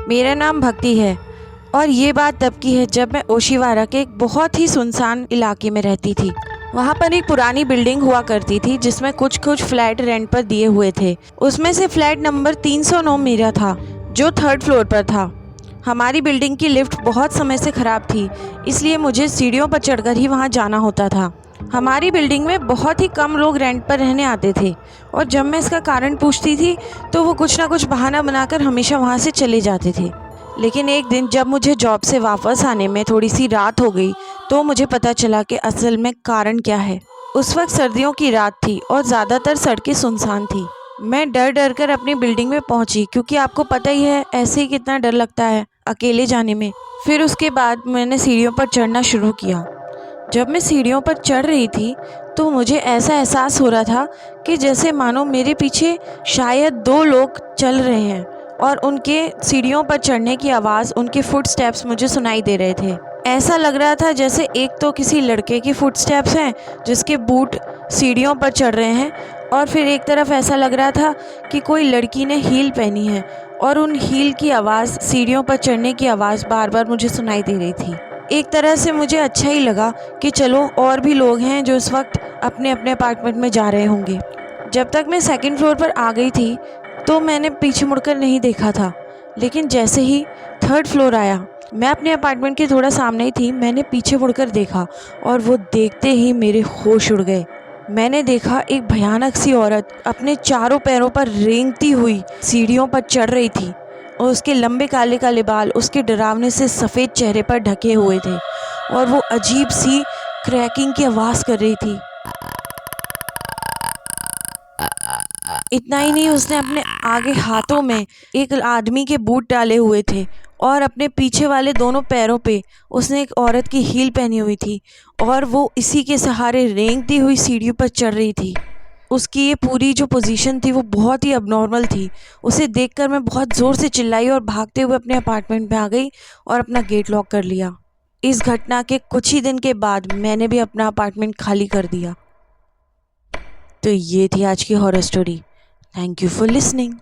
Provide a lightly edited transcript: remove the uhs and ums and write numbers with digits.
मेरा नाम भक्ति है और ये बात तब की है जब मैं ओशिवारा के एक बहुत ही सुनसान इलाके में रहती थी। वहाँ पर एक पुरानी बिल्डिंग हुआ करती थी जिसमें कुछ कुछ फ्लैट रेंट पर दिए हुए थे। उसमें से फ्लैट नंबर 309 मेरा था, जो 3rd फ्लोर पर था। हमारी बिल्डिंग की लिफ्ट बहुत समय से ख़राब थी, इसलिए मुझे सीढ़ियों पर चढ़कर ही वहाँ जाना होता था। हमारी बिल्डिंग में बहुत ही कम लोग रेंट पर रहने आते थे और जब मैं इसका कारण पूछती थी तो वो कुछ ना कुछ बहाना बनाकर हमेशा वहाँ से चले जाते थे। लेकिन एक दिन जब मुझे जॉब से वापस आने में थोड़ी सी रात हो गई तो मुझे पता चला कि असल में कारण क्या है। उस वक्त सर्दियों की रात थी और ज़्यादातर सड़कें सुनसान थी। मैं डर डर कर अपनी बिल्डिंग में पहुंची, क्योंकि आपको पता ही है ऐसे ही कितना डर लगता है अकेले जाने में। फिर उसके बाद मैंने सीढ़ियों पर चढ़ना शुरू किया। जब मैं सीढ़ियों पर चढ़ रही थी तो मुझे ऐसा एहसास हो रहा था कि जैसे मानो मेरे पीछे शायद 2 लोग चल रहे हैं और उनके सीढ़ियों पर चढ़ने की आवाज़, उनके फुटस्टेप्स मुझे सुनाई दे रहे थे। ऐसा लग रहा था जैसे एक तो किसी लड़के के फुटस्टेप्स हैं जिसके बूट सीढ़ियों पर चढ़ रहे हैं, और फिर एक तरफ ऐसा लग रहा था कि कोई लड़की ने हील पहनी है और उन हील की आवाज़, सीढ़ियों पर चढ़ने की आवाज़ बार बार मुझे सुनाई दे रही थी। एक तरह से मुझे अच्छा ही लगा कि चलो और भी लोग हैं जो इस वक्त अपने अपने अपार्टमेंट में जा रहे होंगे। जब तक मैं 2nd फ्लोर पर आ गई थी तो मैंने पीछे मुड़कर नहीं देखा था, लेकिन जैसे ही 3rd फ्लोर आया, मैं अपने अपार्टमेंट के थोड़ा सामने ही थी, मैंने पीछे मुड़कर देखा और वो देखते ही मेरे होश उड़ गए। मैंने देखा एक भयानक सी औरत अपने चारों पैरों पर रेंगती हुई सीढ़ियों पर चढ़ रही थी और उसके लंबे काले काले बाल उसके डरावने से सफ़ेद चेहरे पर ढके हुए थे और वो अजीब सी क्रैकिंग की आवाज़ कर रही थी। इतना ही नहीं, उसने अपने आगे हाथों में एक आदमी के बूट डाले हुए थे और अपने पीछे वाले दोनों पैरों पे उसने एक औरत की हील पहनी हुई थी और वो इसी के सहारे रेंगती हुई सीढ़ियों पर चढ़ रही थी। उसकी ये पूरी जो पोजीशन थी वो बहुत ही अबनॉर्मल थी। उसे देखकर मैं बहुत ज़ोर से चिल्लाई और भागते हुए अपने अपार्टमेंट में आ गई और अपना गेट लॉक कर लिया। इस घटना के कुछ ही दिन के बाद मैंने भी अपना अपार्टमेंट खाली कर दिया। तो ये थी आज की horror story. Thank you for listening.